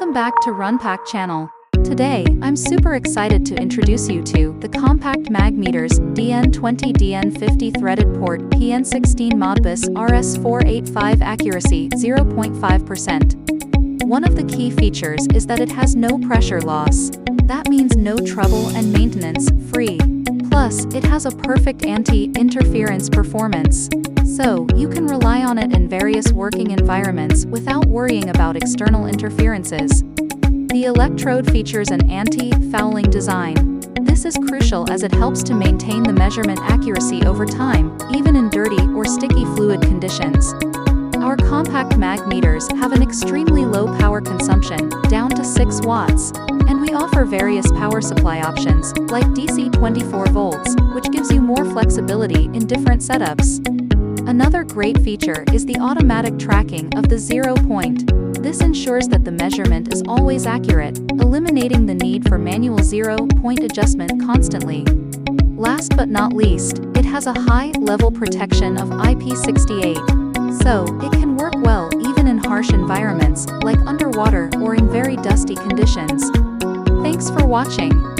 Welcome back to Runpaq channel. Today, I'm super excited to introduce you to the compact mag meters DN20 DN50 threaded port PN16 Modbus RS485 accuracy 0.5%. One of the key features is that it has no pressure loss. That means no trouble and maintenance, free. Plus, it has a perfect anti-interference performance. So, you can rely on it in various working environments without worrying about external interferences. The electrode features an anti-fouling design. This is crucial as it helps to maintain the measurement accuracy over time, even in dirty or sticky fluid conditions. Our compact mag meters have an extremely low power consumption, down to 6 watts, and we offer various power supply options, like DC 24 volts, which gives you more flexibility in different setups. Another great feature is the automatic tracking of the 0 point. This ensures that the measurement is always accurate, eliminating the need for manual 0 point adjustment constantly. Last but not least, it has a high-level protection of IP68, so it can work well even in harsh environments, like underwater or in very dusty conditions. Thanks for watching.